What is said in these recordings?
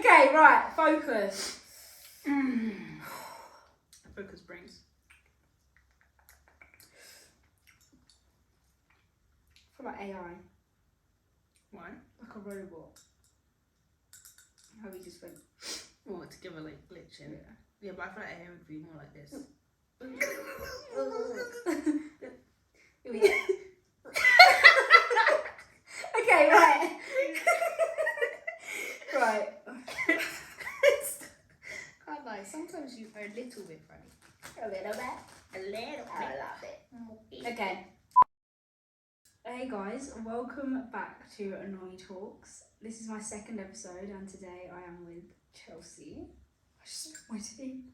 Okay, right, focus. Focus brains. I feel like AI, Why? like a robot. How we just went. Or to give a like glitch in. Yeah, but I feel like AI would be more like this. Okay, right. Right. Can't lie, sometimes you are a little bit funny. A little bit. A little I love it. Okay. Hey guys, welcome back to Nommy Talks. This is my second episode, and today I am with Chelsea. I just spit my tea.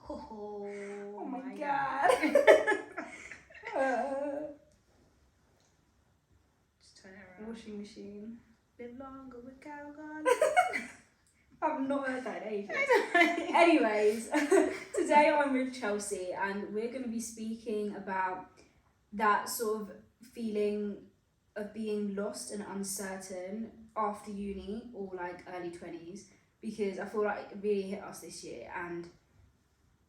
Oh my god. Just turn it around. Washing machine. Live longer with Calgon. I've not heard that in ages. Anyways, today I'm with Chelsea, and we're going to be speaking about that sort of feeling of being lost and uncertain after uni or like early 20s, because I feel like it really hit us this year, and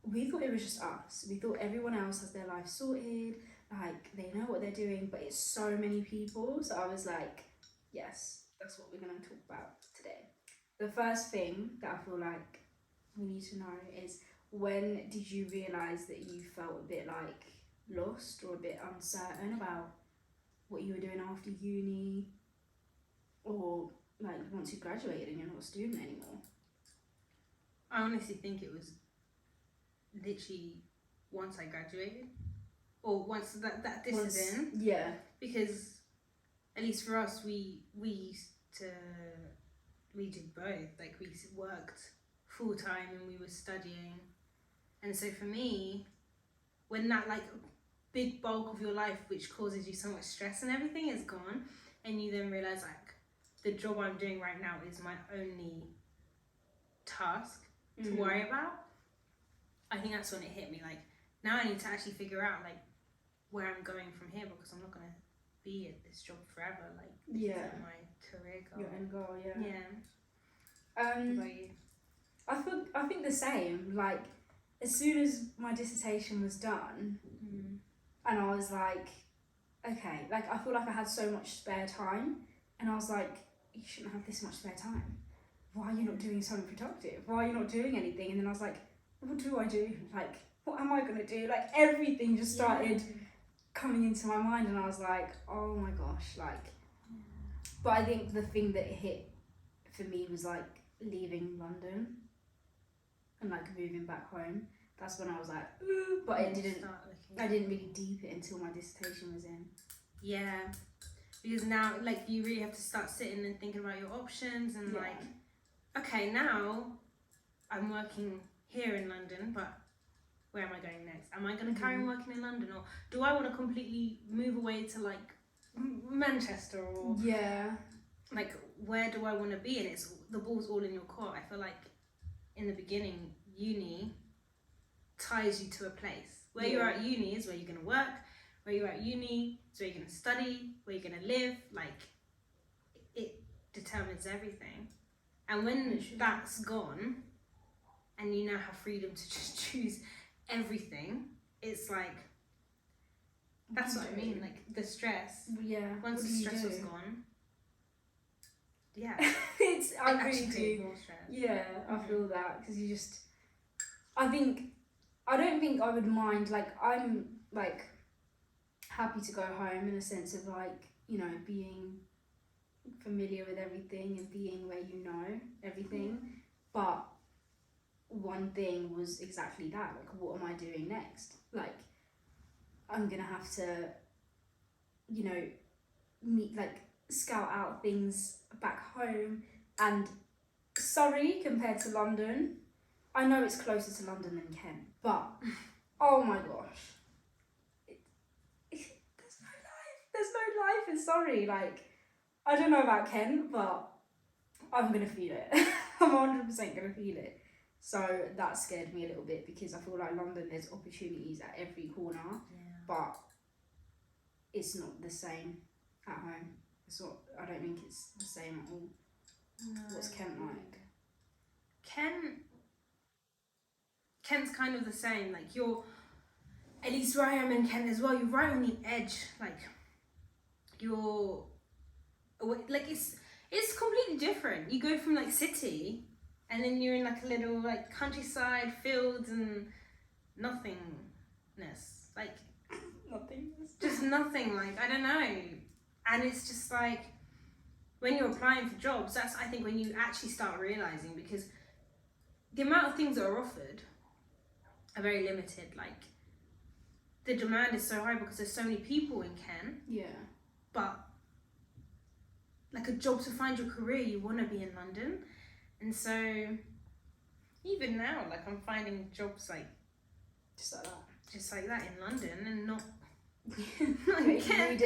we thought it was just us. We thought everyone else has their life sorted, like they know what they're doing, but it's so many people. So I was like, yes, that's what we're going to talk about today. The first thing that I feel like we need to know is, when did you realise that you felt a bit like lost or a bit uncertain about what you were doing after uni, or like once you graduated and you're not a student anymore? I honestly think it was literally once I graduated, or once that is in. Yeah. Because at least for us, we did both. Like we worked full time and we were studying, and so for me, when that like big bulk of your life which causes you so much stress and everything is gone, and you then realize like the job I'm doing right now is my only task to worry about, I think that's when it hit me. Like, now I need to actually figure out like where I'm going from here, because I'm not gonna be at this job forever. Like, this isn't my career goal. Your end goal, yeah. What about you? I think the same. Like, as soon as my dissertation was done, and I was like, okay, like I feel like I had so much spare time, and I was like, you shouldn't have this much spare time. Why are you not doing something productive? Why are you not doing anything? And then I was like, what do I do? Like, what am I gonna do? Like, everything just started coming into my mind, and I was like, oh my gosh, like. But I think the thing that hit for me was like leaving London and like moving back home. That's when I was like, ooh, but I didn't really deep it until my dissertation was in. Yeah, because now like you really have to start sitting and thinking about your options, and like, okay, now I'm working here in London, but where am I going next? Am I going to carry on working in London, or do I want to completely move away to like Manchester, or like where do I want to be? And it's the ball's all in your court. I feel like in the beginning, uni ties you to a place. Where you're at uni is where you're going to work. Where you're at uni is where you're going to study. Where you're going to live. Like, it determines everything. And when that's gone, and you now have freedom to just choose everything, it's like, that's what I mean. Like the stress. Yeah. Once the stress was gone. Yeah. I really do. More stress. Yeah, I feel that, because you just. I don't think I would mind. Like, I'm like happy to go home in a sense of like, you know, being familiar with everything and being where you know everything. But one thing was exactly that. Like, what am I doing next? Like, I'm gonna have to, you know, scout out things back home. And Surrey compared to London, I know it's closer to London than Kent, but oh my gosh, there's no life. There's no life in Surrey. Like, I don't know about Kent, but I'm gonna feel it. I'm 100% gonna feel it. So that scared me a little bit, because I feel like London, there's opportunities at every corner, but it's not the same at home. It's not. I don't think it's the same at all. No. What's Kent like? Kent's kind of the same. Like you're, at least where I am in Kent as well. You're right on the edge. Like you're, like it's completely different. You go from like city, and then you're in like a little like countryside, fields and nothingness. Like Nothingness. just nothing. Like I don't know. And it's just like when you're applying for jobs, that's I think when you actually start realizing, because the amount of things that are offered are very limited. Like the demand is so high because there's so many people in Kent. Yeah. But like a job to find your career, you want to be in London. And so even now, like I'm finding jobs like just like that in London, and not in Kent.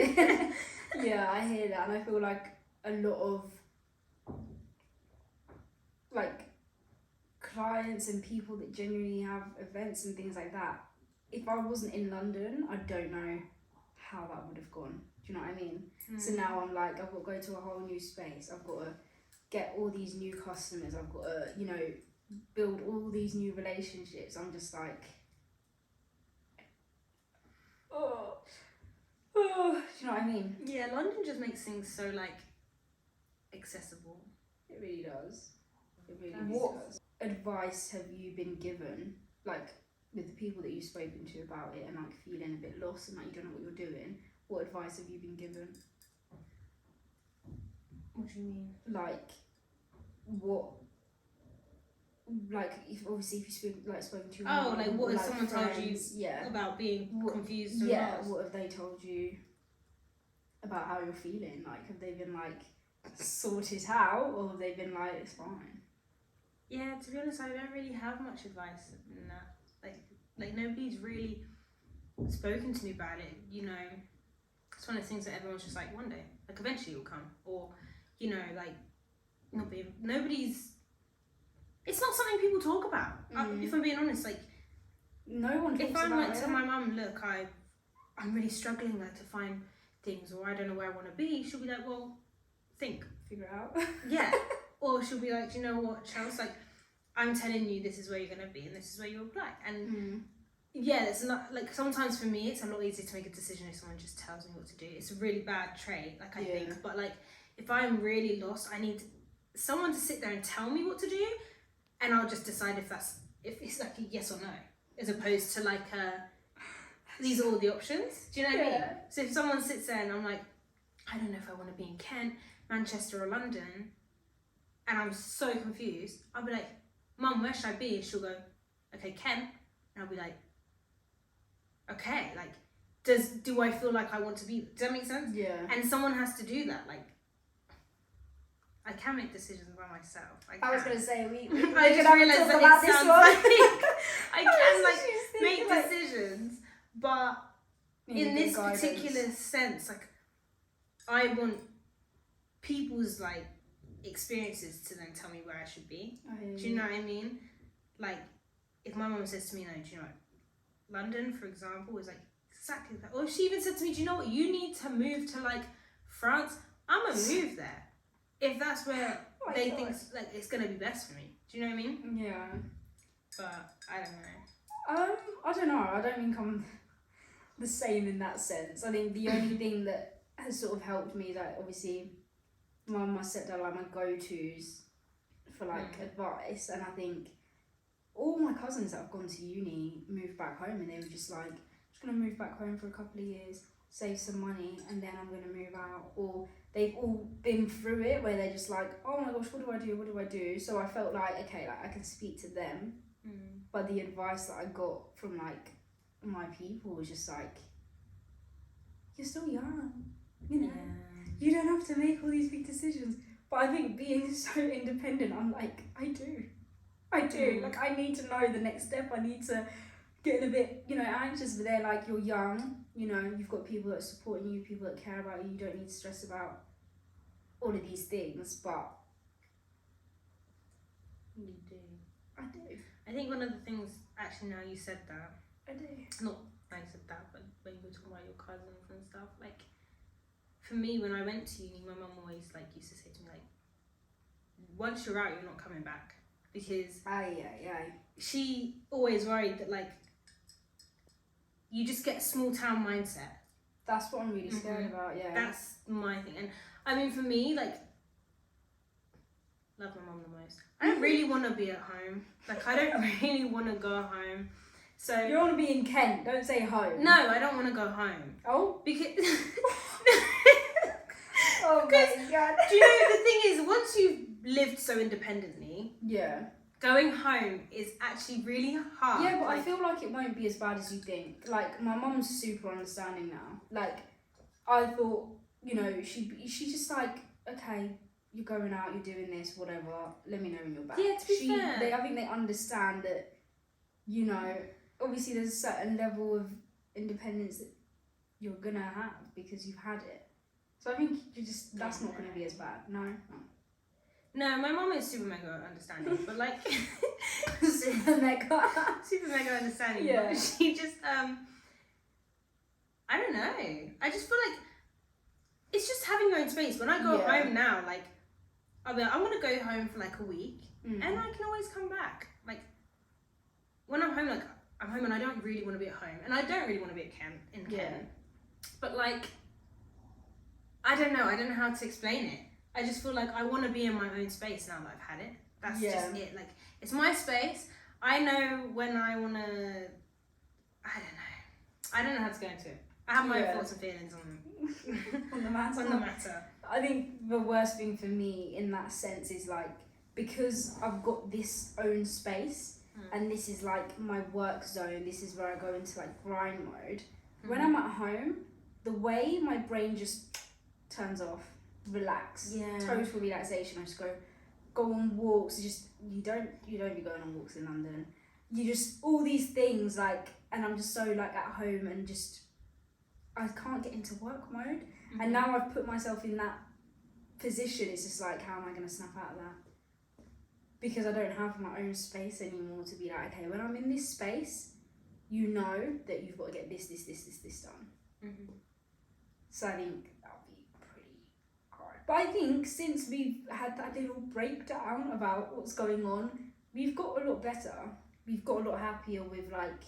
Yeah, I hear that, and I feel like a lot of like clients and people that genuinely have events and things like that, if I wasn't in London, I don't know how that would have gone. Do you know what I mean? So now I'm like, I've got to go to a whole new space. I've got to get all these new customers. I've got to, you know, build all these new relationships. I'm just like, oh, do you know what I mean? Yeah, London just makes things so like accessible. It really does. It really does. What Advice have you been given, like with the people that you've spoken to about it and like feeling a bit lost and like you don't know what you're doing? What advice have you been given? What do you mean? Like, what? Like, if obviously if you spoken to your mum, like what has someone friends, told you about being confused and lost? What have they told you about how you're feeling? Like, have they been like sort it out, or have they been like it's fine? Yeah, to be honest, I don't really have much advice in that. Like nobody's really spoken to me about it. You know, it's one of the things that everyone's just like, one day, like eventually it'll come, or you know, like nobody's. It's not something people talk about. If I'm being honest, like no one talks if I'm about like it. to my mum, look, I'm really struggling like to find things, or I don't know where I want to be. She'll be like, well, figure it out. Yeah. Or she'll be like, do you know what, Chelsea? Like, I'm telling you, this is where you're gonna be, and this is where you apply. And yeah, it's not like sometimes for me, it's a lot easier to make a decision if someone just tells me what to do. It's a really bad trait, like I think. But like, if I'm really lost, I need someone to sit there and tell me what to do, and I'll just decide if it's like a yes or no, as opposed to like these are all the options. Do you know what I mean? So if someone sits there and I'm like, I don't know if I want to be in Kent, Manchester, or London, and I'm so confused, I'll be like, Mum, where should I be? And she'll go, okay, Kent. And I'll be like, okay, like, do I feel like I want to be? Does that make sense? Yeah. And someone has to do that. Like, I can make decisions by myself. I was gonna say we I just realised that about it this sounds one. like I can like make decisions, but in this particular sense, like I want people's like experiences to then tell me where I should be. Do you know what I mean? Like if my mum says to me, "No, do you know what? London, for example, is like exactly that." Or if she even said to me, "Do you know what? You need to move to like France." I'm gonna move there if that's where they think like it's gonna be best for me. Do you know what I mean? Yeah. But I don't know. I don't know. I don't think I'm the same in that sense. I think the only thing that has sort of helped me, like obviously, my stepdad are like my go-tos for like advice, and I think all my cousins that have gone to uni moved back home, and they were just like, just gonna move back home for a couple of years, save some money, and then I'm gonna move out. Or they've all been through it where they're just like, oh my gosh, what do I do? What do I do? So I felt like, okay, like I can speak to them. But the advice that I got from like my people was just like, you're still young, you know, you don't have to make all these big decisions. But I think being so independent, I'm like, I do. Like I need to know the next step. I need to get a bit, you know, anxious, but they're like, you're young, you know, you've got people that are supporting you, people that care about you, you don't need to stress about all of these things. But you do. I do. I think one of the things, actually now you said that, I do. Not now you said that, but when you were talking about your cousins and stuff, like, for me, when I went to uni, my mum always, like, used to say to me, like, once you're out, you're not coming back. Because Aye. she always worried that, like, you just get a small town mindset. That's what I'm really scared about, yeah. That's my thing. And I mean, for me, like, love my mum the most. I don't really want to be at home. Like, I don't really want to go home. So you don't want to be in Kent, don't say home. No, I don't want to go home. Oh? Because Oh my God. Do you know, the thing is, once you've lived so independently, yeah, going home is actually really hard. Yeah, but I feel like it won't be as bad as you think. Like, my mum's super understanding now. Like, I thought, you know, she's just like, okay, you're going out, you're doing this, whatever, let me know when you're back. Yeah, to be fair. I think they understand that, you know, obviously there's a certain level of independence that you're gonna have because you've had it. So I think that's not gonna be as bad. No. No, my mum is super mega understanding, but like super mega understanding. Yeah. But she just I don't know. I just feel like it's just having your own space. When I go home now, like I'll be like, I'm gonna go home for like a week, and I can always come back. Like when I'm home, like I'm home and I don't really want to be at home, and I don't really want to be at Kent. But like I don't know how to explain it. I just feel like I want to be in my own space now that I've had it. That's just it. Like, it's my space. I know when I want to... I don't know how to go into it. I have my thoughts and feelings on the matter. On the matter. I think the worst thing for me in that sense is, like, because I've got this own space and this is, like, my work zone, this is where I go into, like, grind mode. When I'm at home, the way my brain just turns off, relax, total relaxation. I just go on walks. You don't be going on walks in London. You just all these things, like, and I'm just so like at home and just I can't get into work mode. And now I've put myself in that position. It's just like, how am I going to snap out of that? Because I don't have my own space anymore to be like, okay, when I'm in this space, you know that you've got to get this done. So I think that'll be pretty hard. But I think since we've had that little breakdown about what's going on, we've got a lot better. We've got a lot happier with, like,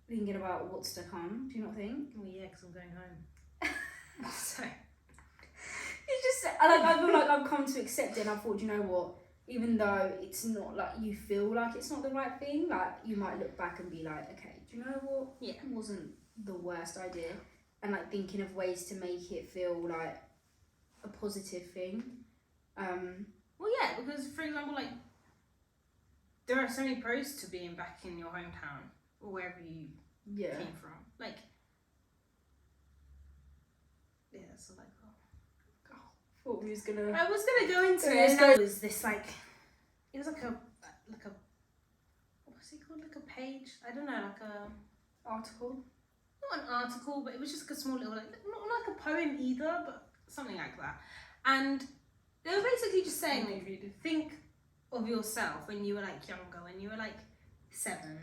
thinking about what's to come. Do you not think? Well, yeah, because I'm going home. So it's just like I feel like I've come to accept it, and I thought, you know what? Even though it's not like you feel like it's not the right thing, like you might look back and be like, okay, do you know what? Yeah, it wasn't the worst idea. And like thinking of ways to make it feel like a positive thing. Well, yeah, because for example, like there are so many pros to being back in your hometown or wherever you came from. Like, yeah, so like, thought we was gonna. I was gonna go into it. And it was this like, it was like a what's it called? Like a page? I don't know, like a article. Not an article, but it was just like a small little, like, not like a poem either, but something like that. And they were basically just saying, like, if you think of yourself when you were like younger, when you were like 7,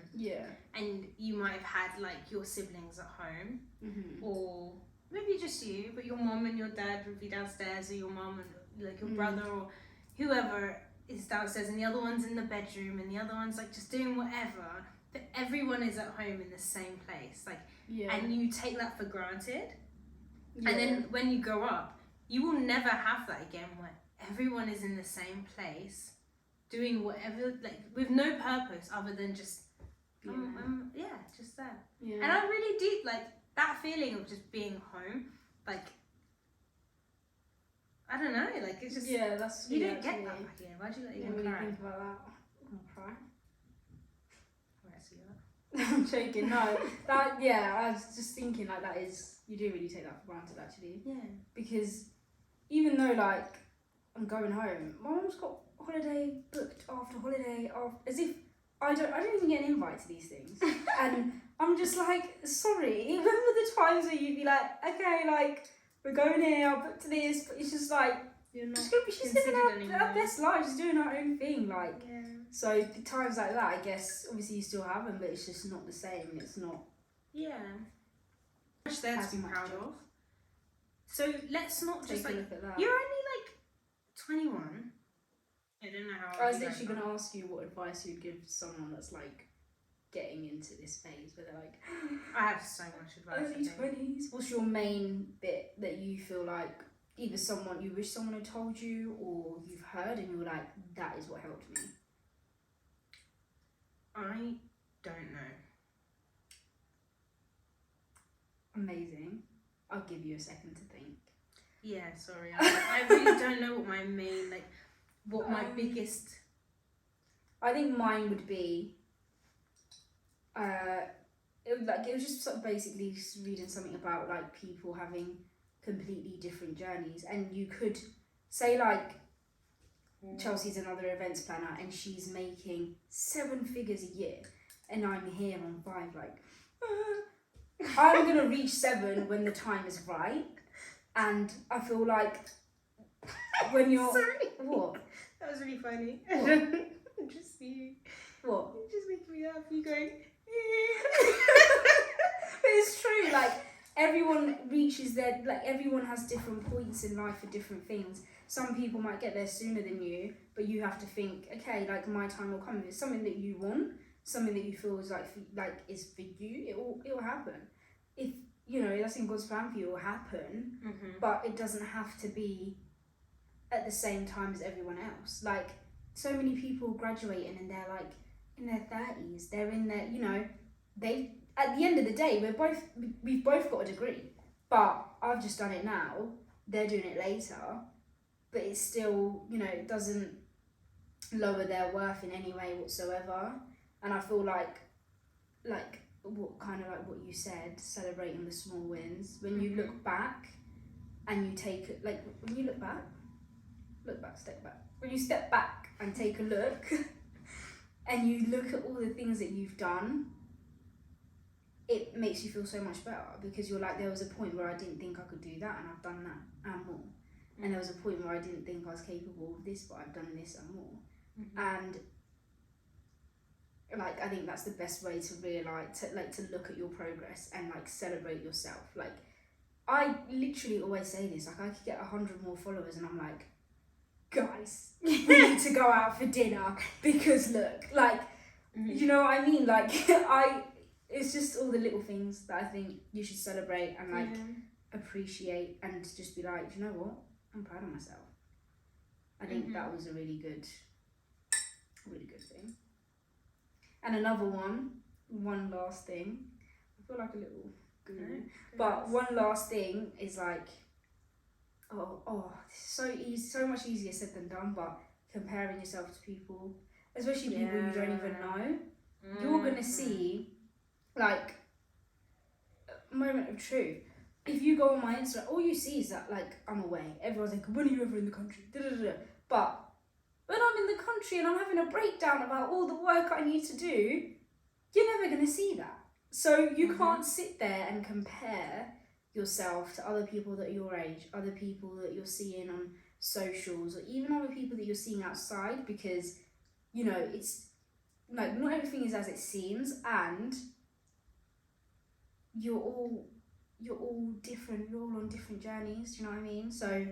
and you might have had like your siblings at home, or maybe just you, but your mom and your dad would be downstairs, or your mom and like your brother or whoever is downstairs, and the other one's in the bedroom, and the other one's like just doing whatever. But everyone is at home in the same place, like. And you take that for granted, and then when you grow up, you will never have that again where everyone is in the same place doing whatever, like with no purpose other than just just there. And I really do like that feeling of just being home. Like, I don't know, like it's just that's you don't get that back here. Why do you let you really cry? Think about that? I'll cry. See that. I'm joking. No, I was just thinking like that is, you do really take that for granted actually. Yeah. Because even though like I'm going home, my mum's got holiday booked after holiday, as if I don't even get an invite to these things, and I'm just like, sorry. Remember the times where you'd be like, okay, like we're going here, I'll book to this, but it's just like you're not. She's living her best life. She's doing her own thing, like. Yeah. So the times like that, I guess, obviously you still have them, but it's just not the same. It's not. Yeah. Much there to be proud of. So let's not take just a like. Look at that. You're only like 21. don't know how. I was literally going to ask you what advice you'd give someone that's like getting into this phase where they're like, I have so much advice. early 20s. What's your main bit that you feel like either someone you wish someone had told you or you've heard and you were like, that is what helped me? I don't know. Amazing. I'll give you a second to think. Yeah, sorry. I really don't know what my main, like, what my biggest... I think mine would be, it was just sort of basically reading something about like people having completely different journeys, and you could say like Chelsea's another events planner and she's making 7 figures a year, and I'm here on 5 like, I'm gonna reach 7 when the time is right, and I feel like when you're Sorry. What? That was really funny. What? Just you. What? You're just making me laugh. You going... But it's true, like everyone reaches their, like everyone has different points in life for different things. Some people might get there sooner than you, but you have to think, okay, like my time will come. If it's something that you want, something that you feel is is for you, it will happen. If you know that's in God's plan for you, it will happen. Mm-hmm. But it doesn't have to be at the same time as everyone else. Like so many people graduating and they're like in their 30s, they're in their, you know, they at the end of the day we've both got a degree, but I've just done it now, they're doing it later, but it's still, you know, it doesn't lower their worth in any way whatsoever. And I feel like what kind of like what you said, celebrating the small wins, when you look back and you take like when you look back, step back, when you step back and take a look and you look at all the things that you've done, it makes you feel so much better, because you're like, there was a point where I didn't think I could do that and I've done that and more. And there was a point where I didn't think I was capable of this, but I've done this and more. And like I think that's the best way to realise, to look at your progress and like celebrate yourself. Like I literally always say this, like I could get 100 more followers and I'm like, guys, we need to go out for dinner because look, like, you know what I mean? Like it's just all the little things that I think you should celebrate and like appreciate, and just be like, you know what, I'm proud of myself. I think that was a really good thing. And another one last thing, I feel like a little guru, but one last thing is like, it's so easy, so much easier said than done, but comparing yourself to people, especially people you don't even know, you're gonna see like a moment of truth. If you go on my Instagram, all you see is that like I'm away. Everyone's like, when are you ever in the country? But when I'm in the country and I'm having a breakdown about all the work I need to do, you're never gonna see that. So you can't sit there and compare yourself to other people that are your age, other people that you're seeing on socials, or even other people that you're seeing outside, because you know it's like not everything is as it seems, and you're all different, you're all on different journeys, do you know what I mean? So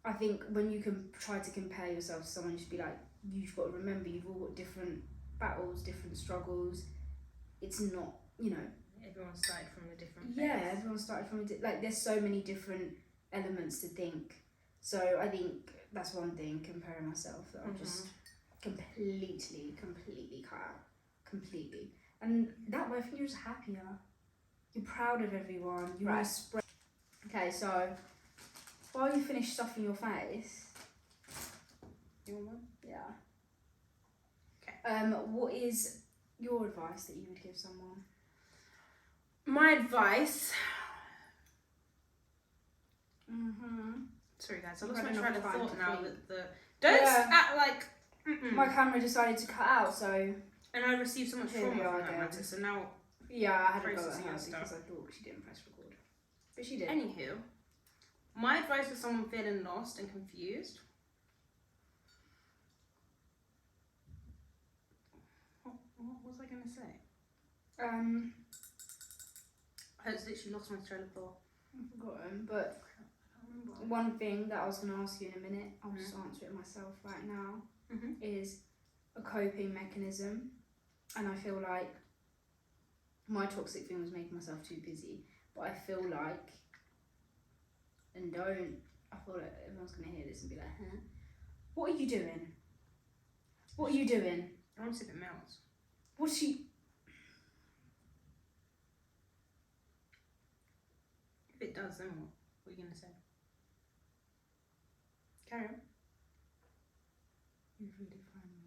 I think when you can try to compare yourself to someone, just be like, you've got to remember you've all got different battles, different struggles. It's not, you know, everyone started from a different place. Yeah, everyone started from like there's so many different elements to think. So I think that's one thing, comparing myself, that I've just completely cut out. Completely. And that way I think you're just happier. You're proud of everyone. You want to spread. Okay, so while you finish stuffing your face, You want one? yeah. Okay. What is your advice that you would give someone? My advice. Sorry guys, I lost my train of thought now. Don't act like. My camera decided to cut out, so. And I received so much trauma from that matter, so now. Yeah, I had to go at processing her and because stuff. I thought she didn't press record, but she did. Anywho, my advice for someone feeling lost and confused. What was I gonna say? I just literally lost my train of thought. I've forgotten, but remember. One thing that I was going to ask you in a minute, I'll just answer it myself right now, is a coping mechanism. And I feel like my toxic thing was making myself too busy. But I feel like, I feel like everyone's going to hear this and be like, huh? What are you doing? What are you doing? I want to see if it melts. What's she... If it does, then what? What are you going to say? Carry on. You've really thrown me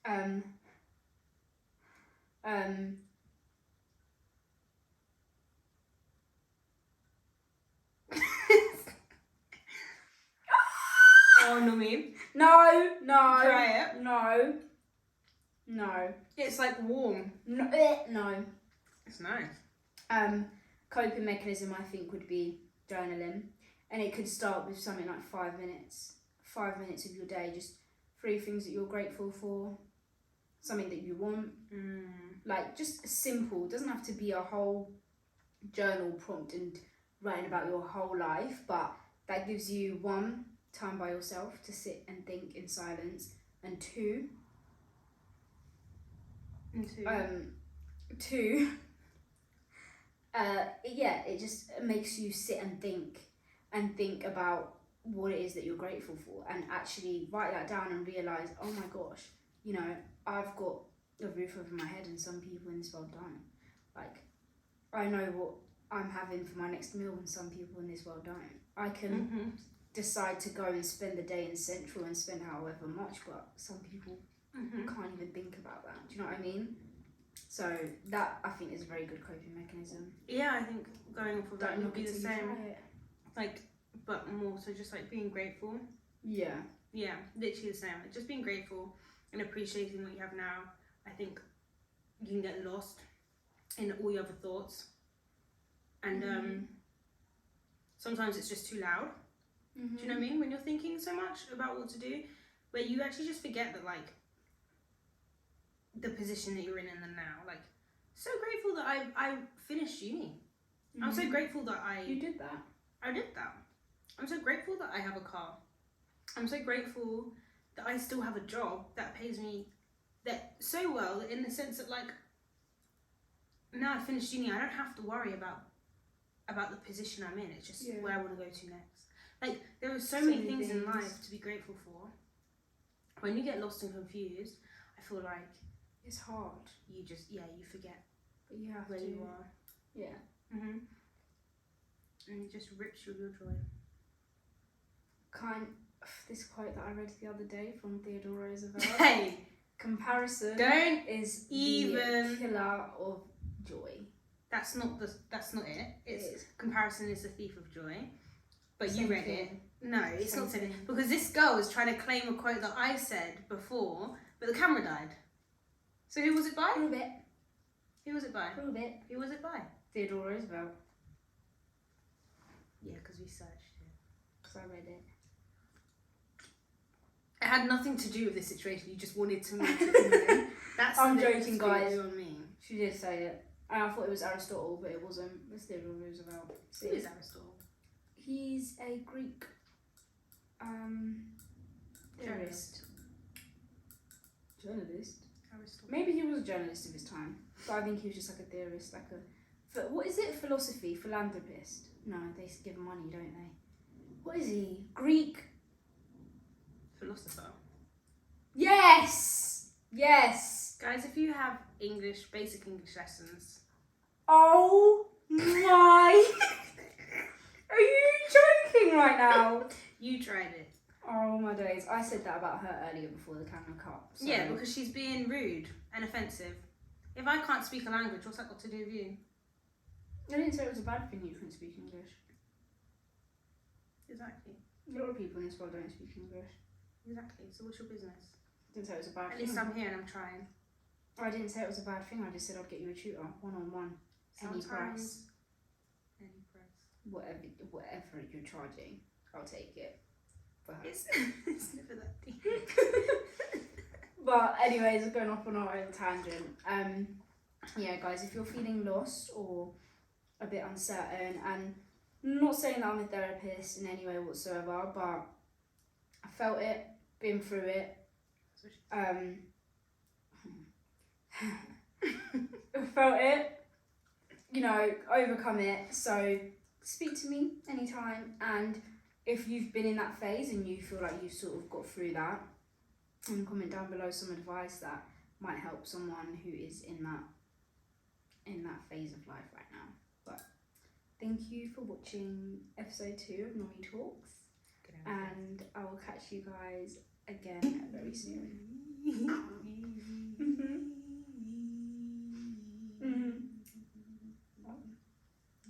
off. Oh, Nommy. No. Try it. No. It's like warm. No. It's nice. Coping mechanism, I think, would be journaling. And it could start with something like 5 minutes. 5 minutes of your day, just 3 things that you're grateful for, something that you want. Like, just simple. It doesn't have to be a whole journal prompt and writing about your whole life, but that gives you 1, time by yourself to sit and think in silence, and 2, it just makes you sit and think about what it is that you're grateful for, and actually write that down and realize, oh my gosh, you know, I've got a roof over my head and some people in this world don't. Like, I know what I'm having for my next meal and some people in this world don't. I can decide to go and spend the day in Central and spend however much, but some people can't even think about that. Do you know what I mean? So that, I think, is a very good coping mechanism. Yeah, I think going off of that would be the same. Like, but more so just like being grateful. Yeah, literally the same. Like, just being grateful and appreciating what you have now. I think you can get lost in all your other thoughts, and sometimes it's just too loud. Do you know what I mean? When you're thinking so much about what to do, where you actually just forget that, like, the position that you're in the now. Like, so grateful that I finished uni. I'm so grateful that You did that. I did that. I'm so grateful that I have a car. I'm so grateful that I still have a job that pays me that so well, in the sense that, like, now I finished uni, I don't have to worry about the position I'm in. It's just where I want to go to next. Like, there are so many things in life to be grateful for. When you get lost and confused, I feel like it's hard. You just, you forget But you have where to. you are. Yeah. And it just rips you of your joy. This quote that I read the other day from Theodore Roosevelt. Hey! Comparison is even the killer of joy. That's not it. It's comparison is the thief of joy. But Same you read thing. it. No, it's Same not the same. thing. Because this girl was trying to claim a quote that I said before, but the camera died. So who was it by? Prove it. Who was it by? Prove it. Who was it by? Theodore Roosevelt. Yeah, because we searched it. Because I read it. It had nothing to do with this situation. You just wanted to make it known. That's I'm the joking, guys. On me. She did say it. And I thought it was Aristotle, but it wasn't. It's Theodore Roosevelt. Who is Aristotle? He's a Greek theorist. Journalist? Aristotle. Maybe he was a journalist of his time, but I think he was just like a theorist, what is it? Philosophy? Philanthropist? No, they give money, don't they? What is he? Greek? Philosopher. Yes! Guys, if you have basic English lessons. Oh my! Are you joking right now? You tried it. Oh my days. I said that about her earlier before the camera cut. So. Yeah, because she's being rude and offensive. If I can't speak a language, what's that got to do with you? I didn't say it was a bad thing you couldn't speak English. Exactly. A lot of people in this world don't speak English. Exactly. So what's your business? I didn't say it was a bad At thing. least I'm here and I'm trying. I didn't say it was a bad thing. I just said I'd get you a tutor, one-on-one. Any price. Any price. Whatever you're charging, I'll take it. For her. It's never that deep. But anyways, we're going off on our own tangent. Yeah, guys, if you're feeling lost or a bit uncertain, and I'm not saying that I'm a therapist in any way whatsoever, but I felt it, been through it. I felt it, you know, overcome it. So speak to me anytime, and if you've been in that phase and you feel like you've sort of got through that, and comment down below some advice that might help someone who is in that phase of life right now. But thank you for watching episode 2 of Nommy Talks, and I will catch you guys again very soon.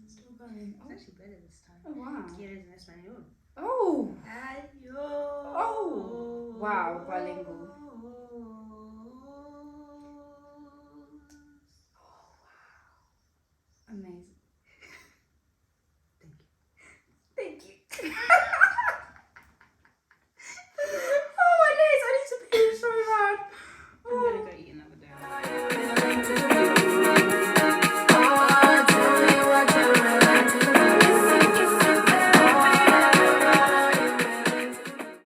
Still going. It's actually better this time. Oh wow. ¿Quieres en español? Oh. Adiós. Oh. Wow, bilingual.